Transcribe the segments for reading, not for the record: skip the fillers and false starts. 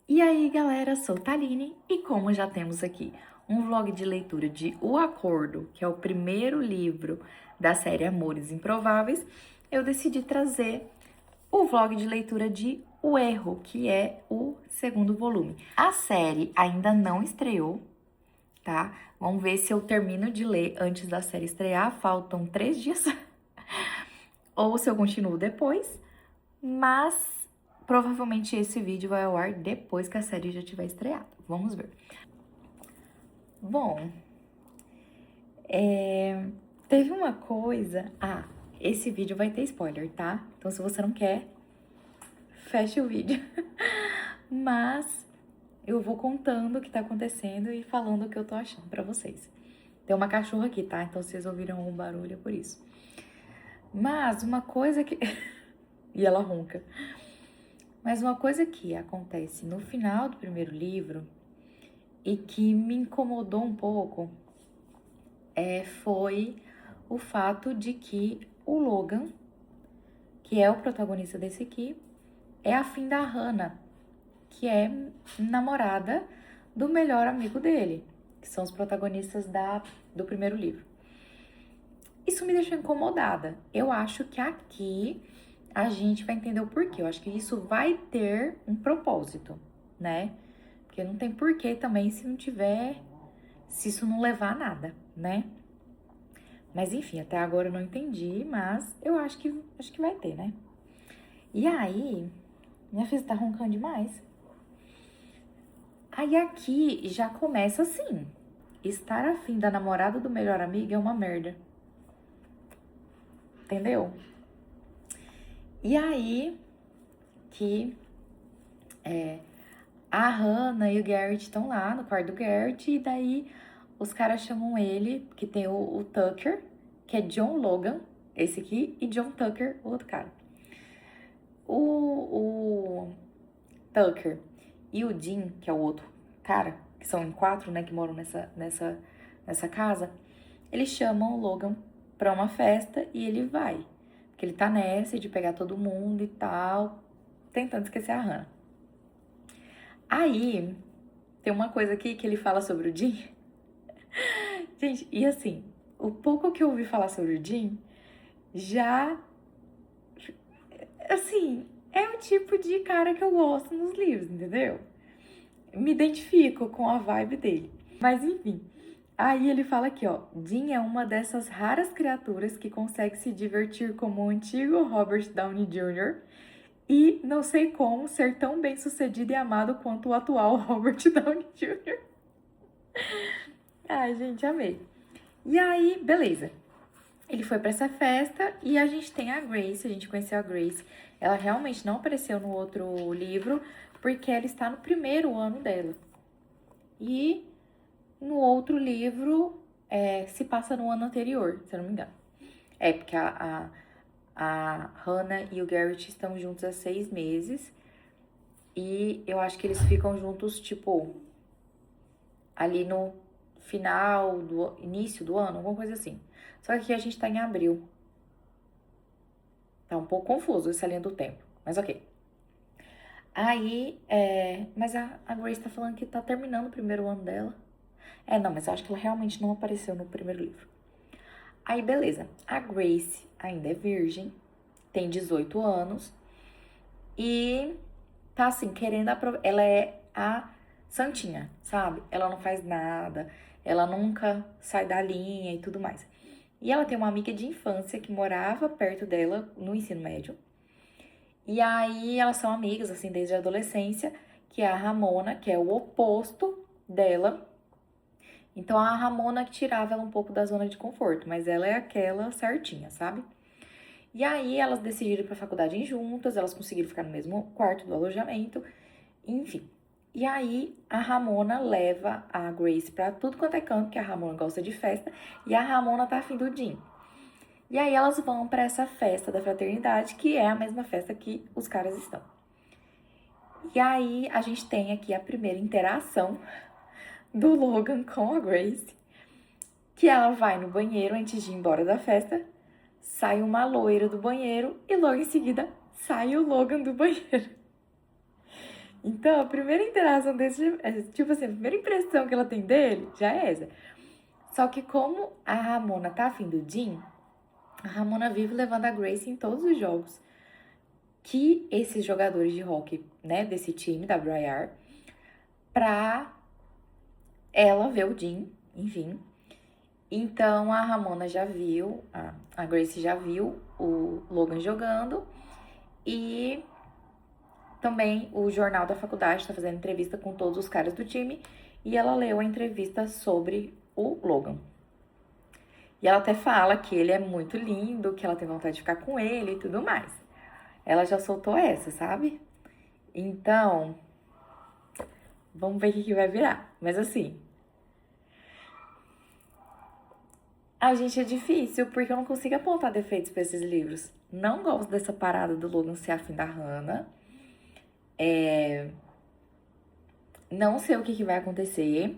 E aí, galera, sou Taline e como já temos aqui um vlog de leitura de O Acordo, que é o primeiro livro da série Amores Improváveis, eu decidi trazer o vlog de leitura de O Erro, que é o segundo volume. A série ainda não estreou, tá? Vamos ver se eu termino de ler antes da série estrear, faltam 3 dias, ou se eu continuo depois, mas provavelmente esse vídeo vai ao ar depois que a série já tiver estreado. Vamos ver. Bom, teve uma coisa... esse vídeo vai ter spoiler, tá? Então se você não quer, feche o vídeo. Mas eu vou contando o que tá acontecendo e falando o que eu tô achando pra vocês. Tem uma cachorra aqui, tá? Então se vocês ouviram algum barulho é por isso. Mas uma coisa que... e ela ronca. Mas uma coisa que acontece no final do primeiro livro e que me incomodou um pouco foi o fato de que o Logan, que é o protagonista desse aqui, é afim da Hannah, que é namorada do melhor amigo dele, que são os protagonistas do primeiro livro. Isso me deixou incomodada. Eu acho que aqui a gente vai entender o porquê. Eu acho que isso vai ter um propósito, né? Porque não tem porquê também se isso não levar a nada, né? Mas enfim, até agora eu não entendi, mas eu acho que vai ter, né? E aí, minha filha tá roncando demais. Aí aqui já começa assim. Estar afim da namorada do melhor amigo é uma merda. Entendeu? E aí que a Hannah e o Garrett estão lá no quarto do Garrett, e daí os caras chamam ele, que tem o Tucker, que é John Logan, esse aqui, e John Tucker, o outro cara. O Tucker e o Dean, que é o outro cara, que são em 4, né, que moram nessa casa, eles chamam o Logan pra uma festa e ele vai. Porque ele tá nessa de pegar todo mundo e tal, tentando esquecer a Hannah. Aí, tem uma coisa aqui que ele fala sobre o Dean. Gente, e assim, o pouco que eu ouvi falar sobre o Dean, já... Assim, é o tipo de cara que eu gosto nos livros, entendeu? Me identifico com a vibe dele. Mas enfim, aí ele fala aqui, ó. Dean é uma dessas raras criaturas que consegue se divertir como o antigo Robert Downey Jr. e, não sei como, ser tão bem sucedido e amado quanto o atual Robert Downey Jr. Ai, gente, amei. E aí, beleza. Ele foi pra essa festa e a gente tem a Grace, a gente conheceu a Grace. Ela realmente não apareceu no outro livro, porque ela está no primeiro ano dela. E no outro livro se passa no ano anterior, se eu não me engano. É, porque a Hannah e o Garrett estão juntos há 6 meses. E eu acho que eles ficam juntos, tipo, ali no final do início do ano, alguma coisa assim. Só que aqui a gente tá em abril. Tá um pouco confuso essa linha do tempo, mas ok. Aí, mas a Grace tá falando que tá terminando o primeiro ano dela. Não, mas eu acho que ela realmente não apareceu no primeiro livro. Aí, beleza. A Grace ainda é virgem, tem 18 anos e tá assim, querendo ela é a santinha, sabe? Ela não faz nada, ela nunca sai da linha e tudo mais. E ela tem uma amiga de infância que morava perto dela no ensino médio. E aí elas são amigas, assim, desde a adolescência, que é a Ramona, que é o oposto dela. Então a Ramona que tirava ela um pouco da zona de conforto, mas ela é aquela certinha, sabe? E aí elas decidiram ir pra faculdade juntas, elas conseguiram ficar no mesmo quarto do alojamento, enfim. E aí a Ramona leva a Grace pra tudo quanto é canto, que a Ramona gosta de festa, e a Ramona tá afim do Dean. E aí elas vão pra essa festa da fraternidade, que é a mesma festa que os caras estão. E aí a gente tem aqui a primeira interação do Logan com a Grace, que ela vai no banheiro antes de ir embora da festa, sai uma loira do banheiro e logo em seguida sai o Logan do banheiro. Então, a primeira interação desse, tipo assim, a primeira impressão que ela tem dele já é essa. Só que como a Ramona tá afim do Jim, a Ramona vive levando a Grace em todos os jogos que esses jogadores de hockey, né, desse time da Briar, pra ela ver o Jim, enfim. Então a Ramona já viu, a Grace já viu o Logan jogando e também o jornal da faculdade está fazendo entrevista com todos os caras do time e ela leu a entrevista sobre o Logan. E ela até fala que ele é muito lindo, que ela tem vontade de ficar com ele e tudo mais. Ela já soltou essa, sabe? Então, vamos ver o que vai virar. Mas assim, a gente é difícil porque eu não consigo apontar defeitos pra esses livros. Não gosto dessa parada do Logan ser afim da Hannah. Não sei o que vai acontecer.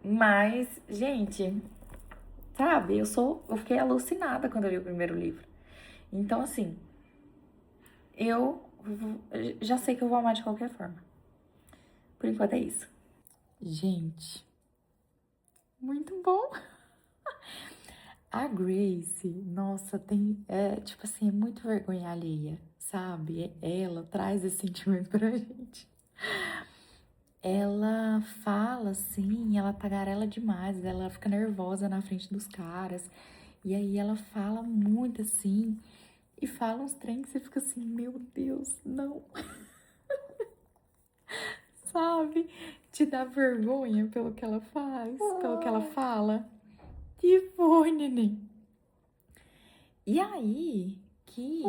Mas, gente, sabe, eu fiquei alucinada quando eu li o primeiro livro. Então, assim, eu já sei que eu vou amar de qualquer forma. Por enquanto é isso. Gente, muito bom. A Grace, nossa, tipo assim, é muito vergonha alheia, sabe? Ela traz esse sentimento pra gente. Ela fala assim, ela tagarela demais, ela fica nervosa na frente dos caras. E aí ela fala muito assim, e fala uns trem que você fica assim, meu Deus, não. Sabe? Te dá vergonha pelo que ela faz, pelo que ela fala. Que foi, neném? E aí que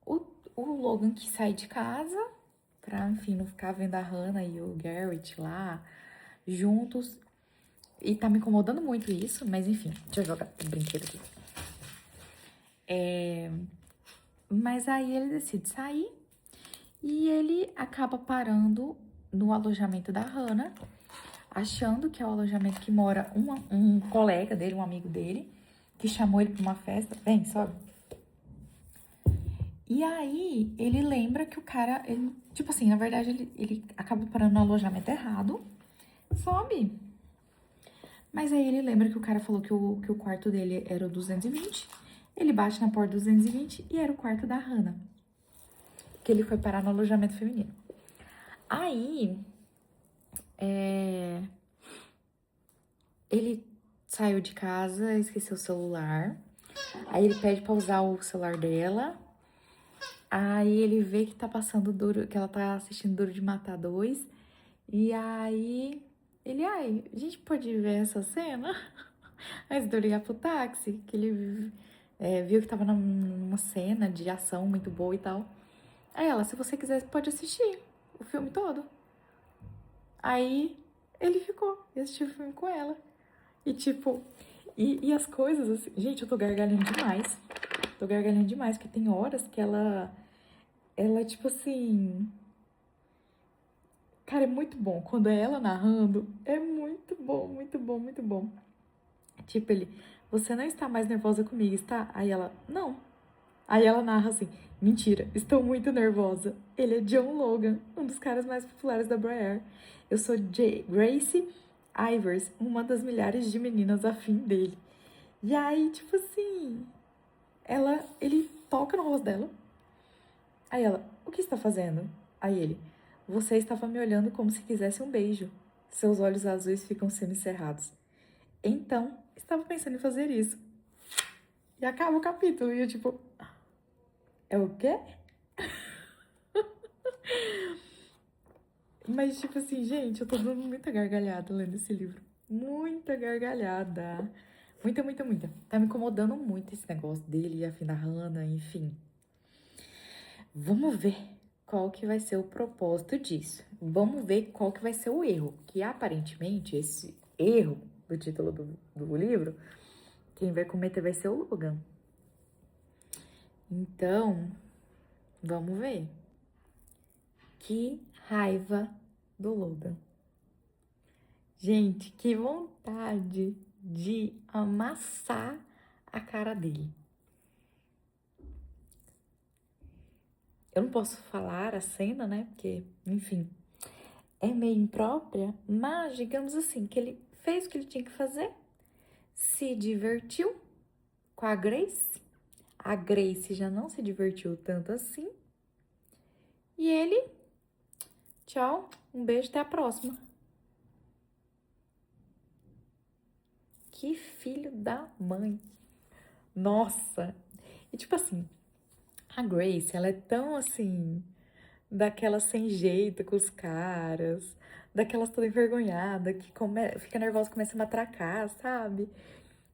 o, o Logan que sai de casa pra, enfim, não ficar vendo a Hannah e o Garrett lá juntos. E tá me incomodando muito isso, mas enfim, deixa eu jogar o brinquedo aqui. Mas aí ele decide sair e ele acaba parando no alojamento da Hannah, achando que é o alojamento que mora um colega dele, um amigo dele, que chamou ele pra uma festa. Vem, sobe. E aí ele lembra que o cara, tipo assim, na verdade ele acaba parando no alojamento errado, sobe. Mas aí ele lembra que o cara falou que o quarto dele era o 220. Ele bate na porta do 220 e era o quarto da Hannah. Que ele foi parar no alojamento feminino. Aí, ele saiu de casa, esqueceu o celular. Aí ele pede pra usar o celular dela. Aí ele vê que tá passando Duro, que ela tá assistindo Duro de Matar 2. E aí a gente pode ver essa cena? Antes de eu ligar pro táxi, que ele viu que tava numa cena de ação muito boa e tal. Aí ela, se você quiser, você pode assistir o filme todo. Aí ele ficou e assistiu o filme com ela. E tipo, e as coisas assim. Gente, eu tô gargalhando demais. Tô gargalhando demais, porque tem horas que ela, tipo assim. Cara, é muito bom. Quando é ela narrando, é muito bom, muito bom, muito bom. Tipo, ele, você não está mais nervosa comigo, está? Aí ela, não. Aí ela narra assim, mentira, estou muito nervosa. Ele é John Logan, um dos caras mais populares da Briar. Eu sou Grace Ivers, uma das milhares de meninas afim dele. E aí, tipo assim, ele toca no rosto dela. Aí ela, o que está fazendo? Aí ele, você estava me olhando como se quisesse um beijo. Seus olhos azuis ficam semicerrados. Então, estava pensando em fazer isso. E acaba o capítulo. E eu, tipo, é o quê? Mas, tipo assim, gente, eu tô dando muita gargalhada lendo esse livro. Muita gargalhada. Muita, muita, muita. Tá me incomodando muito esse negócio dele e a fim da Hannah, enfim. Vamos ver qual que vai ser o propósito disso. Vamos ver qual que vai ser o erro. Que aparentemente, esse erro do título do livro, quem vai cometer vai ser o Logan. Então, vamos ver. Que raiva do Logan. Gente, que vontade de amassar a cara dele. Eu não posso falar a cena, né? Porque, enfim, é meio imprópria, mas digamos assim, que ele fez o que ele tinha que fazer, se divertiu com a Grace. A Grace já não se divertiu tanto assim. E ele, tchau, um beijo, até a próxima. Que filho da mãe. Nossa. E tipo assim, a Grace, ela é tão assim, daquela sem jeito com os caras, daquelas toda envergonhada, que fica nervosa, começa a matracar, sabe?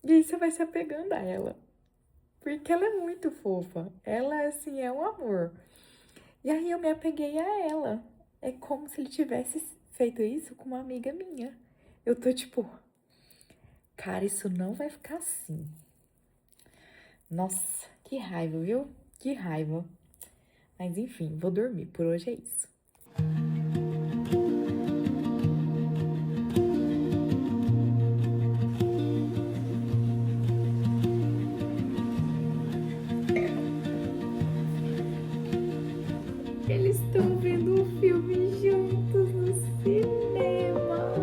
E aí você vai se apegando a ela. Porque ela é muito fofa. Ela, assim, é um amor. E aí eu me apeguei a ela. É como se ele tivesse feito isso com uma amiga minha. Eu tô tipo, cara, isso não vai ficar assim. Nossa, que raiva, viu? Que raiva. Mas enfim, vou dormir. Por hoje é isso. Eles estão vendo um filme juntos no cinema.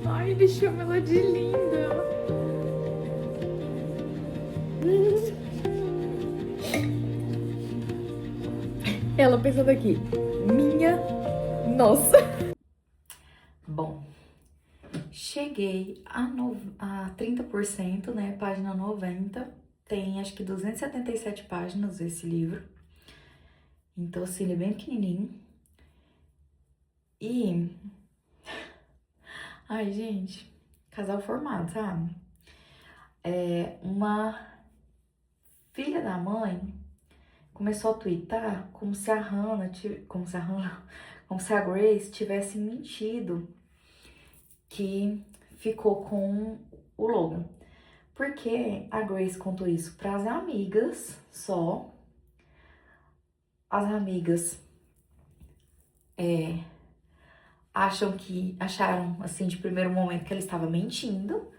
Ai, ele chama ela de linda. Ela pensando aqui, minha nossa. Bom, cheguei a 30%, né? Página 90. Tem acho que 277 páginas esse livro. Então, assim, ele é bem pequenininho. E. Ai, gente, casal formado, sabe? Uma filha da mãe começou a twittar como se a Hannah, como se a Grace tivesse mentido que ficou com o Logan. Porque a Grace contou isso para as amigas só. As amigas acharam assim de primeiro momento que ele estava mentindo,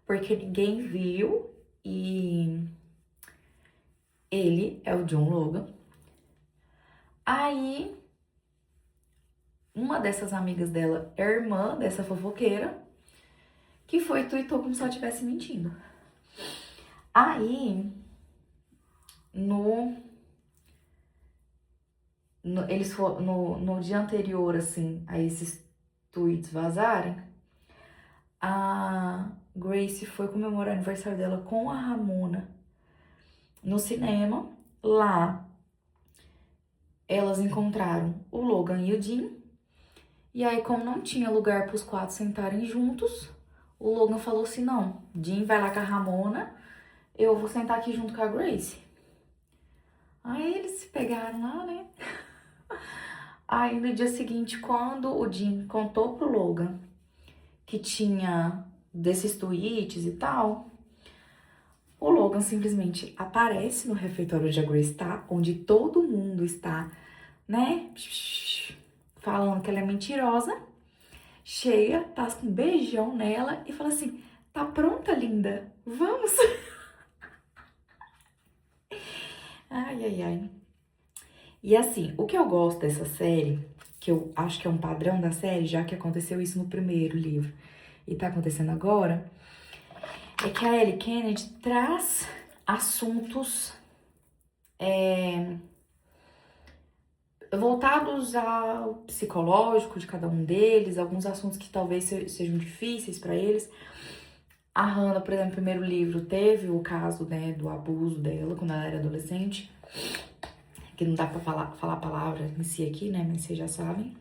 porque ninguém viu e ele é o John Logan. Aí uma dessas amigas dela é a irmã dessa fofoqueira, que foi e tweetou como se ela estivesse mentindo. Aí no dia anterior, assim, a esses tweets vazarem, a Grace foi comemorar o aniversário dela com a Ramona no cinema. Lá, elas encontraram o Logan e o Jim. E aí, como não tinha lugar para os quatro sentarem juntos, o Logan falou assim, não, Jim vai lá com a Ramona, eu vou sentar aqui junto com a Grace. Aí eles se pegaram lá, né? Aí no dia seguinte, quando o Jim contou pro Logan que tinha desses tweets e tal, o Logan simplesmente aparece no refeitório onde a Grace tá, onde todo mundo está, né, falando que ela é mentirosa, chega, tasca um beijão nela e fala assim, tá pronta, linda? Vamos! Ai, ai, ai. E assim, o que eu gosto dessa série, que eu acho que é um padrão da série, já que aconteceu isso no primeiro livro e tá acontecendo agora, é que a Ellie Kennedy traz assuntos voltados ao psicológico de cada um deles, alguns assuntos que talvez sejam difíceis para eles. A Hannah, por exemplo, no primeiro livro, teve o caso, né, do abuso dela quando ela era adolescente, que não dá pra falar a palavra em si aqui, né, mas vocês já sabem.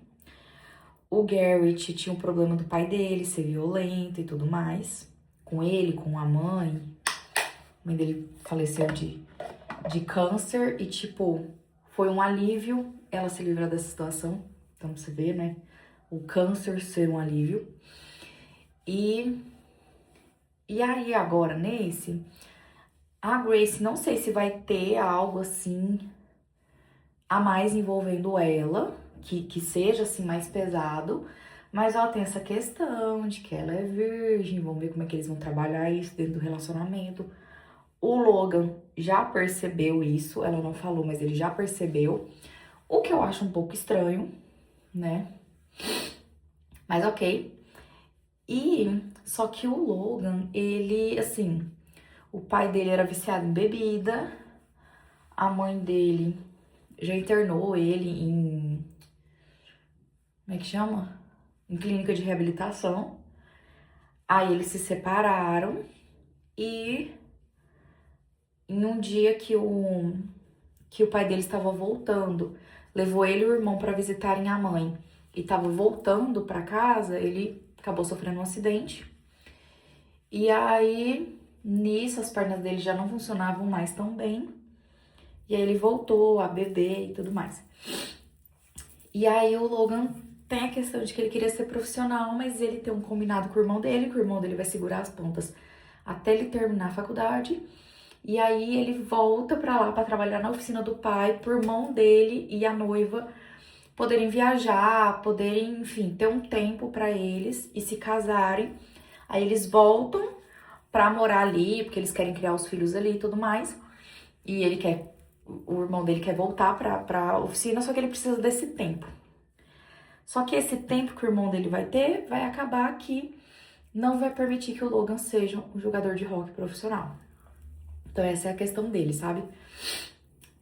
O Garrett tinha um problema do pai dele, ser violento e tudo mais, com ele, com a mãe. A mãe dele faleceu de câncer e, tipo, foi um alívio ela se livrar dessa situação. Então, você vê, né, o câncer ser um alívio. E aí, agora, nesse, a Grace, não sei se vai ter algo assim a mais envolvendo ela, que seja assim mais pesado, Mas, ó, tem essa questão de que ela é virgem, vamos ver como é que eles vão trabalhar isso dentro do relacionamento. O Logan já percebeu isso, ela não falou, mas ele já percebeu. O que eu acho um pouco estranho, né? Mas ok. E só que o Logan, ele, assim, o pai dele era viciado em bebida, a mãe dele já internou ele em, como é que chama? Em clínica de reabilitação. Aí eles se separaram e em um dia que o pai dele estava voltando, levou ele e o irmão para visitarem a mãe e estava voltando para casa, ele acabou sofrendo um acidente. E aí, nisso, as pernas dele já não funcionavam mais tão bem. E aí ele voltou a beber e tudo mais. E aí o Logan tem a questão de que ele queria ser profissional, mas ele tem um combinado com o irmão dele, que o irmão dele vai segurar as pontas até ele terminar a faculdade. E aí ele volta pra lá pra trabalhar na oficina do pai, pro irmão dele e a noiva poderem viajar, poderem, enfim, ter um tempo pra eles e se casarem. Aí eles voltam pra morar ali, porque eles querem criar os filhos ali e tudo mais. E ele quer, o irmão dele quer voltar pra oficina, só que ele precisa desse tempo. Só que esse tempo que o irmão dele vai ter, vai acabar que não vai permitir que o Logan seja um jogador de rock profissional. Então essa é a questão dele, sabe?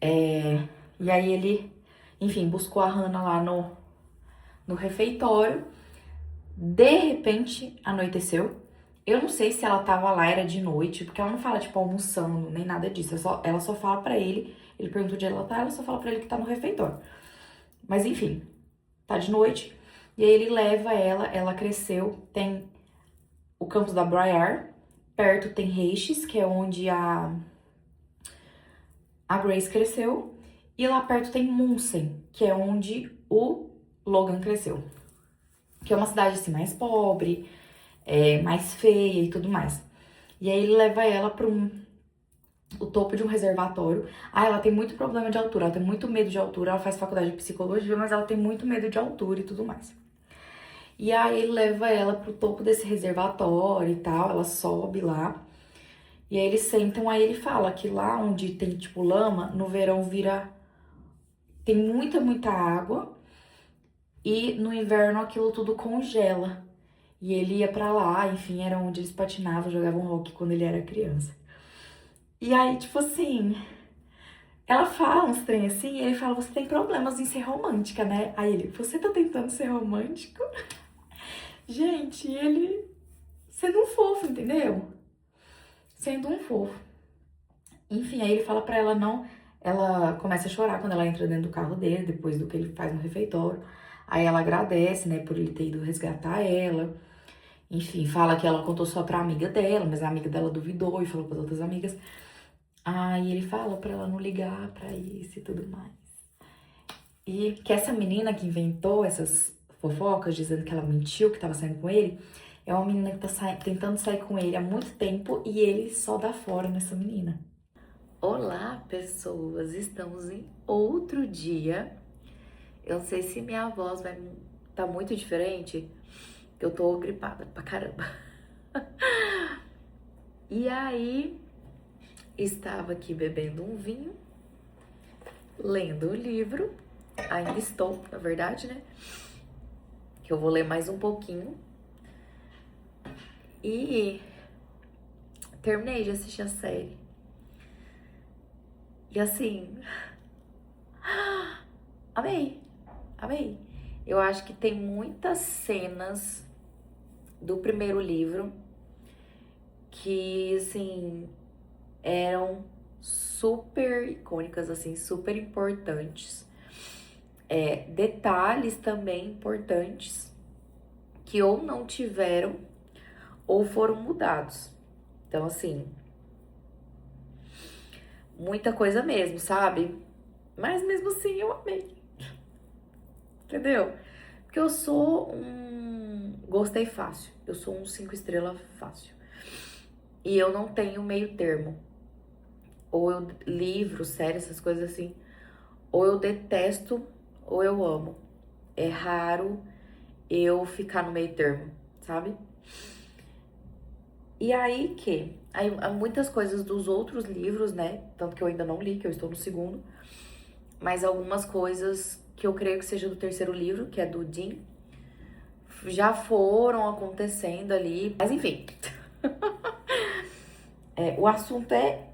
E aí ele, enfim, buscou a Hannah lá no refeitório. De repente, anoiteceu. Eu não sei se ela tava lá, era de noite, porque ela não fala, tipo, almoçando, nem nada disso. Ela só fala pra ele pergunta onde ela tá, ela só fala pra ele que tá no refeitório. Mas enfim, tá de noite. E aí ele leva ela cresceu, tem o campus da Briar, perto tem Reixes, que é onde a Grace cresceu, e lá perto tem Munson, que é onde o Logan cresceu. Que é uma cidade assim mais pobre, mais feia e tudo mais. E aí ele leva ela para o topo de um reservatório. Ah, ela tem muito problema de altura, ela tem muito medo de altura, ela faz faculdade de psicologia, mas ela tem muito medo de altura e tudo mais. E aí ele leva ela pro topo desse reservatório e tal, ela sobe lá. E aí eles sentam, aí ele fala que lá onde tem tipo lama, no verão tem muita água e no inverno aquilo tudo congela. E ele ia pra lá, enfim, era onde eles patinavam, jogavam hockey quando ele era criança. E aí, tipo assim, ela fala uns trem assim, e ele fala, você tem problemas em ser romântica, né? Aí ele, você tá tentando ser romântico? Gente, ele sendo um fofo, entendeu? Sendo um fofo. Enfim, aí ele fala pra ela não. Ela começa a chorar quando ela entra dentro do carro dele, depois do que ele faz no refeitório. Aí ela agradece, né, por ele ter ido resgatar ela. Enfim, fala que ela contou só pra amiga dela, mas a amiga dela duvidou e falou pras outras amigas. Aí ele fala pra ela não ligar pra isso e tudo mais. E que essa menina que inventou essas fofocas, dizendo que ela mentiu, que tava saindo com ele, é uma menina que tá tentando sair com ele há muito tempo e ele só dá fora nessa menina. Olá, pessoas! Estamos em outro dia. Eu não sei se minha voz vai tá muito diferente, que eu tô gripada pra caramba. E aí, estava aqui bebendo um vinho, lendo o livro. Ainda estou, na verdade, né? Que eu vou ler mais um pouquinho. E terminei de assistir a série. E assim, amei, amei. Eu acho que tem muitas cenas do primeiro livro que, assim, eram super icônicas, assim, super importantes. Detalhes também importantes que ou não tiveram ou foram mudados. Então, assim, muita coisa mesmo, sabe? Mas mesmo assim eu amei. Entendeu? Porque eu sou gostei fácil. Eu sou um 5 estrelas fácil. E eu não tenho meio termo. Ou eu livro, série, essas coisas assim. Ou eu detesto ou eu amo. É raro eu ficar no meio termo, sabe? E aí há muitas coisas dos outros livros, né? Tanto que eu ainda não li, que eu estou no segundo. Mas algumas coisas que eu creio que seja do terceiro livro, que é do Dean, já foram acontecendo ali. Mas enfim, o assunto é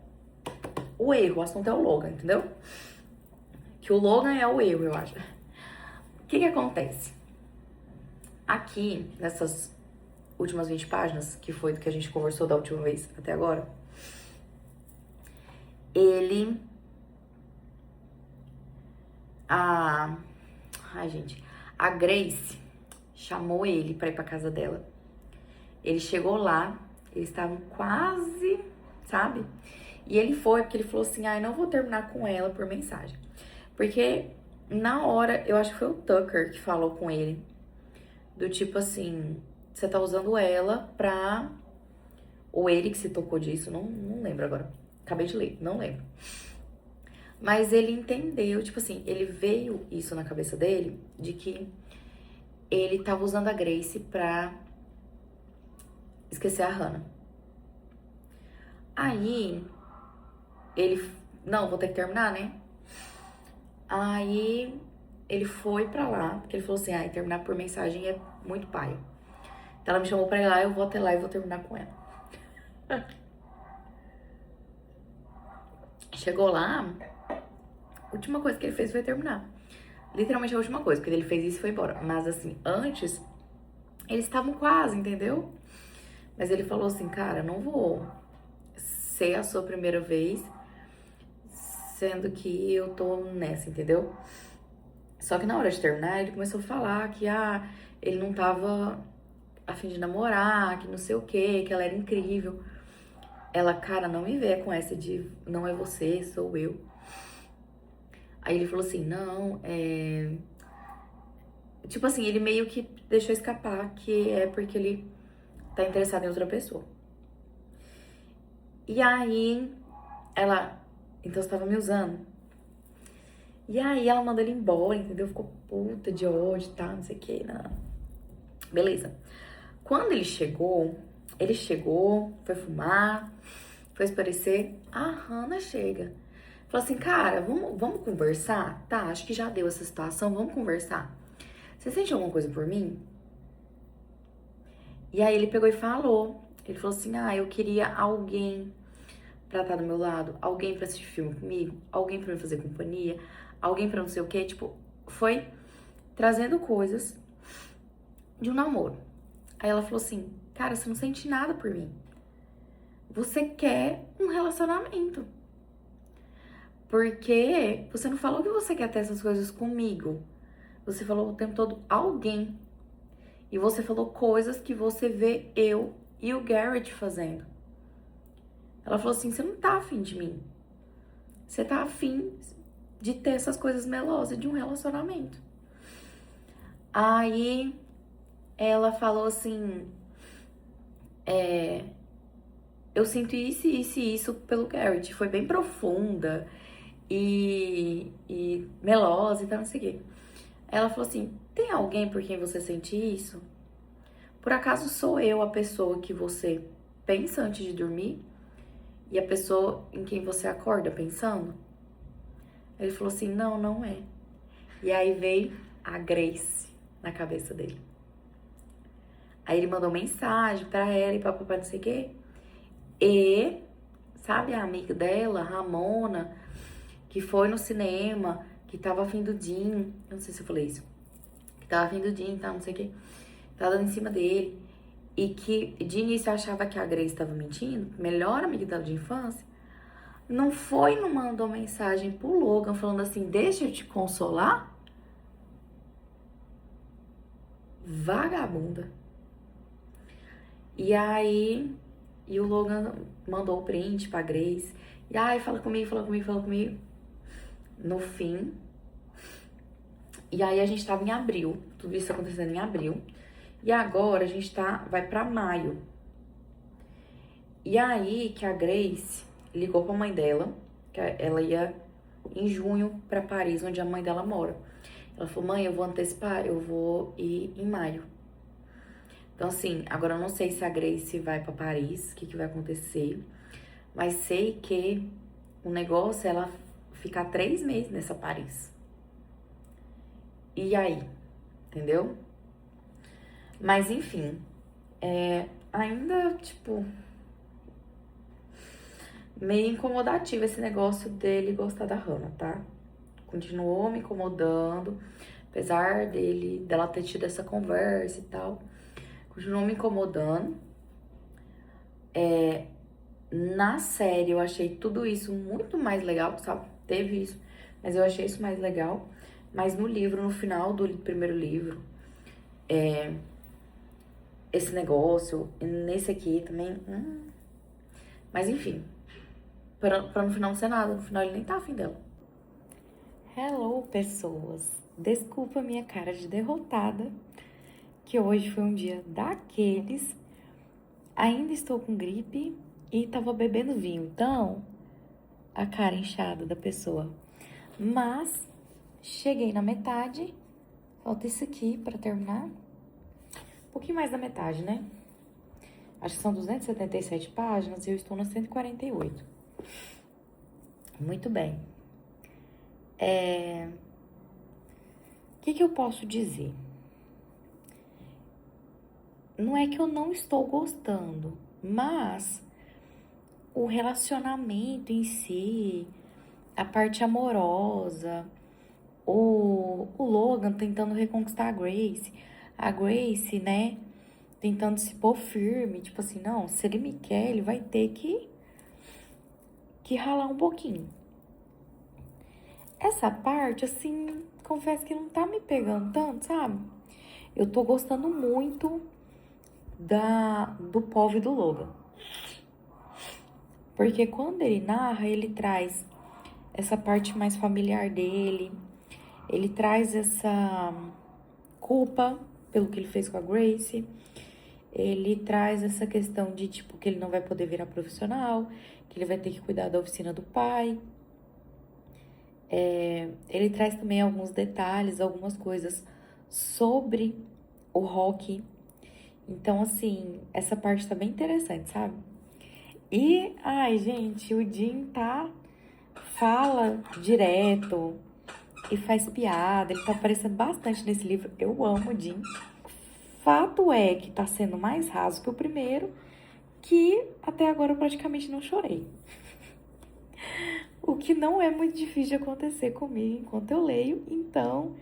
o erro, o assunto é o Logan, entendeu? Que o Logan é o erro, eu acho. O que acontece? Aqui, nessas últimas 20 páginas, que foi do que a gente conversou da última vez até agora, ele... Ai, gente. A Grace chamou ele pra ir pra casa dela. Ele chegou lá, eles estavam quase, sabe? E ele foi, porque ele falou assim, ai, não vou terminar com ela por mensagem. Porque na hora, eu acho que foi o Tucker que falou com ele, do tipo assim, você tá usando ela pra... Ou ele que se tocou disso, não lembro agora. Acabei de ler, não lembro. Mas ele entendeu, tipo assim, ele veio isso na cabeça dele, de que ele tava usando a Grace pra esquecer a Hannah. Aí, ele... Não, vou ter que terminar, né? Aí, ele foi pra lá, porque ele falou assim, ai, terminar por mensagem é muito paia. Então, ela me chamou pra ir lá, eu vou até lá e vou terminar com ela. Chegou lá, a última coisa que ele fez foi terminar. Literalmente a última coisa, porque ele fez isso e foi embora. Mas assim, antes, eles estavam quase, entendeu? Mas ele falou assim, cara, não vou ser a sua primeira vez, sendo que eu tô nessa, entendeu? Só que na hora de terminar, ele começou a falar que, ele não tava a fim de namorar, que não sei o quê, que ela era incrível. Ela, cara, não me vê com essa de não é você, sou eu. Aí ele falou assim, não, Tipo assim, ele meio que deixou escapar que é porque ele tá interessado em outra pessoa. E aí, ela... Então você tava me usando. E aí ela mandou ele embora, entendeu? Ficou puta de ódio e tal, não sei o que, não. Beleza. Quando ele chegou, foi fumar, foi esparecer, a Hannah chega. Falou assim, cara, vamos conversar? Tá, acho que já deu essa situação, vamos conversar. Você sente alguma coisa por mim? E aí ele pegou e falou. Ele falou assim, eu queria alguém pra estar do meu lado, alguém pra assistir filme comigo, alguém pra me fazer companhia, alguém pra não sei o quê. Tipo, foi trazendo coisas de um namoro. Aí ela falou assim, cara, você não sente nada por mim. Você quer um relacionamento. Porque você não falou que você quer ter essas coisas comigo. Você falou o tempo todo alguém. E você falou coisas que você vê eu e o Garrett fazendo. Ela falou assim, você não tá afim de mim. Você tá afim de ter essas coisas melosas de um relacionamento. Aí ela falou assim, eu sinto isso, isso e isso pelo Garrett. Foi bem profunda e melosa e tal, não sei o quê. Ela falou assim, tem alguém por quem você sente isso? Por acaso sou eu a pessoa que você pensa antes de dormir? E a pessoa em quem você acorda pensando? Ele falou assim, não, não é. E aí veio a Grace na cabeça dele. Aí ele mandou mensagem pra ela e papai não sei o quê. E, sabe a amiga dela, Ramona, que foi no cinema, que tava afim do Dean, eu não sei se eu falei isso, que tava afim do Dean e tal, não sei o quê, tava dando em cima dele. E que de início achava que a Grace tava mentindo, melhor amiga dela de infância, não foi, não mandou mensagem pro Logan falando assim, deixa eu te consolar? Vagabunda. E aí, e o Logan mandou o print pra Grace. E aí, fala comigo, fala comigo, fala comigo. No fim. E aí a gente tava em abril. Tudo isso acontecendo em abril. E agora a gente vai pra maio. E aí que a Grace ligou pra mãe dela, que ela ia em junho pra Paris, onde a mãe dela mora. Ela falou, mãe, eu vou antecipar, eu vou ir em maio. Então, assim, agora eu não sei se a Grace vai pra Paris, o que vai acontecer. Mas sei que o negócio é ela ficar 3 meses nessa Paris. E aí? Entendeu? Mas, enfim, ainda, tipo, meio incomodativo esse negócio dele gostar da Hannah, tá? Continuou me incomodando, apesar dela ter tido essa conversa e tal. Continuou me incomodando. Na série eu achei tudo isso muito mais legal, sabe? Teve isso, mas eu achei isso mais legal. Mas no livro, no final do primeiro livro, esse negócio, nesse aqui também. Mas enfim, pra no final não ser nada, no final ele nem tá afim dela. Hello, pessoas! Desculpa a minha cara de derrotada, que hoje foi um dia daqueles. Ainda estou com gripe e tava bebendo vinho, então a cara inchada da pessoa. Mas cheguei na metade, falta isso aqui pra terminar. Um pouquinho mais da metade, né? Acho que são 277 páginas e eu estou na 148. Muito bem. O que eu posso dizer? Não é que eu não estou gostando, mas o relacionamento em si, a parte amorosa, o Logan tentando reconquistar a Grace, né, tentando se pôr firme, tipo assim, não, se ele me quer, ele vai ter que ralar um pouquinho. Essa parte, assim, confesso que não tá me pegando tanto, sabe? Eu tô gostando muito do Paul e do Logan. Porque quando ele narra, ele traz essa parte mais familiar dele, ele traz essa culpa pelo que ele fez com a Grace, ele traz essa questão de, tipo, que ele não vai poder virar profissional, que ele vai ter que cuidar da oficina do pai. Ele traz também alguns detalhes, algumas coisas sobre o rock. Então, assim, essa parte tá bem interessante, sabe? E, ai, gente, o Jim fala direto e faz piada, ele tá aparecendo bastante nesse livro. Eu amo o Jim. Fato é que tá sendo mais raso que o primeiro, que até agora eu praticamente não chorei. O que não é muito difícil de acontecer comigo enquanto eu leio, então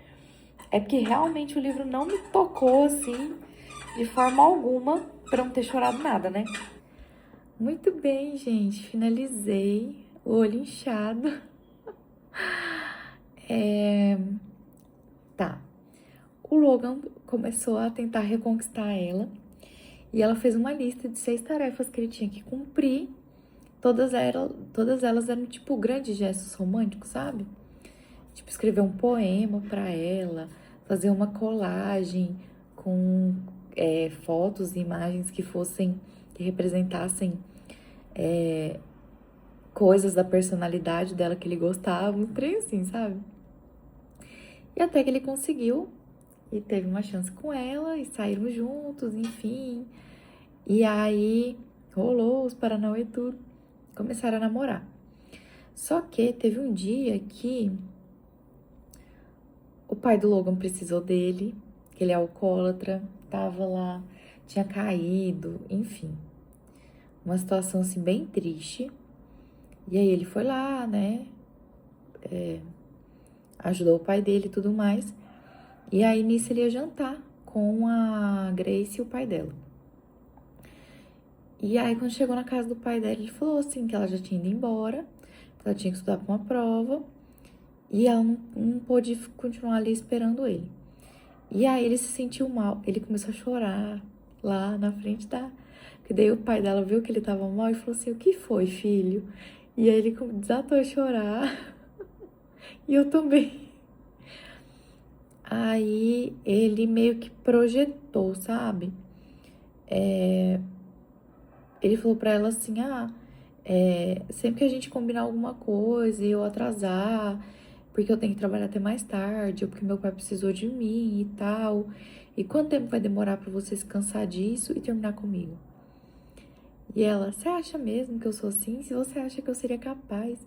é porque realmente o livro não me tocou assim de forma alguma pra não ter chorado nada, né? Muito bem, gente, finalizei, o olho inchado. Tá. O Logan começou a tentar reconquistar ela e ela fez uma lista de 6 tarefas que ele tinha que cumprir. Todas elas eram tipo grandes gestos românticos, sabe? Tipo, escrever um poema pra ela, fazer uma colagem com fotos e imagens que representassem coisas da personalidade dela que ele gostava, um trem assim, sabe? E até que ele conseguiu e teve uma chance com ela e saíram juntos, enfim. E aí rolou os Paranauê e tudo, começaram a namorar. Só que teve um dia que o pai do Logan precisou dele, que ele é alcoólatra, tava lá, tinha caído, enfim. Uma situação assim bem triste. E aí ele foi lá, né? Ajudou o pai dele e tudo mais. E aí nisso ele ia jantar com a Grace e o pai dela. E aí quando chegou na casa do pai dela, ele falou assim que ela já tinha ido embora, que ela tinha que estudar pra uma prova. E ela não pôde continuar ali esperando ele. E aí ele se sentiu mal, ele começou a chorar lá na frente da... Porque daí o pai dela viu que ele tava mal e falou assim, o que foi, filho? E aí ele desatou a chorar. E eu também. Aí ele meio que projetou, sabe? Ele falou pra ela assim, sempre que a gente combinar alguma coisa e eu atrasar, porque eu tenho que trabalhar até mais tarde, ou porque meu pai precisou de mim e tal. E quanto tempo vai demorar pra você se cansar disso e terminar comigo? E ela, você acha mesmo que eu sou assim? Se você acha que eu seria capaz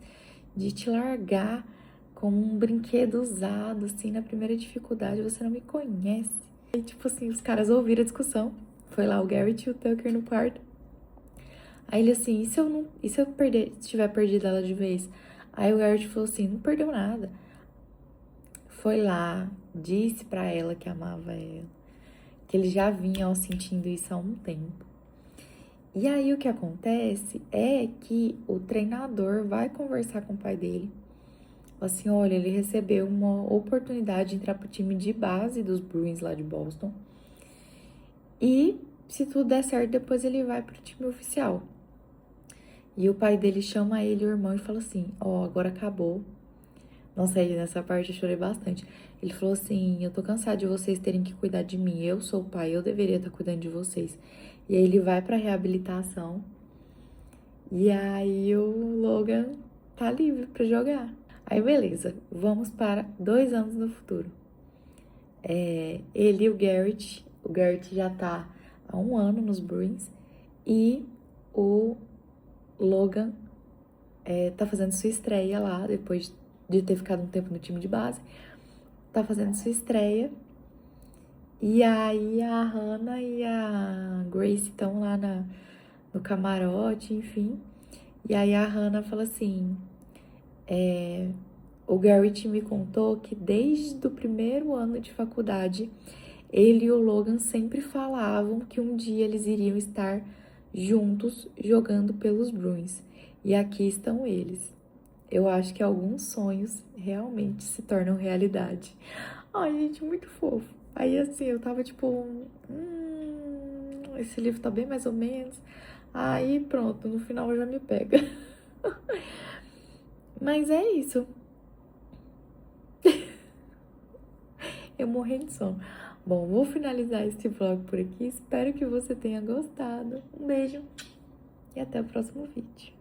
de te largar como um brinquedo usado, assim, na primeira dificuldade, você não me conhece. E, tipo assim, os caras ouviram a discussão. Foi lá o Garrett e o Tucker no quarto. Aí ele assim, e se eu perder, se tiver perdido ela de vez? Aí o Garrett falou assim, não perdeu nada. Foi lá, disse pra ela que amava ela, que ele já vinha ó, sentindo isso há um tempo. E aí o que acontece é que o treinador vai conversar com o pai dele. Assim, olha, ele recebeu uma oportunidade de entrar pro time de base dos Bruins lá de Boston. E se tudo der certo, depois ele vai pro time oficial. E o pai dele chama ele, o irmão, e fala assim, ó, agora acabou. Nossa, aí nessa parte eu chorei bastante. Ele falou assim, eu tô cansado de vocês terem que cuidar de mim. Eu sou o pai, eu deveria estar cuidando de vocês. E aí ele vai pra reabilitação. E aí o Logan tá livre pra jogar. Aí beleza, vamos para 2 anos no futuro. Ele e o Garrett já tá há 1 ano nos Bruins. E o Logan tá fazendo sua estreia lá, depois de ter ficado um tempo no time de base. Tá fazendo sua estreia. E aí a Hannah e a Grace estão lá no camarote, enfim. E aí a Hannah fala assim, o Garrett me contou que desde o primeiro ano de faculdade, ele e o Logan sempre falavam que um dia eles iriam estar juntos jogando pelos Bruins. E aqui estão eles. Eu acho que alguns sonhos realmente se tornam realidade. Ai, gente, muito fofo. Aí, assim, eu tava tipo, esse livro tá bem mais ou menos. Aí, pronto, no final já me pega. Mas é isso. Eu morri de sono. Bom, vou finalizar esse vlog por aqui. Espero que você tenha gostado. Um beijo e até o próximo vídeo.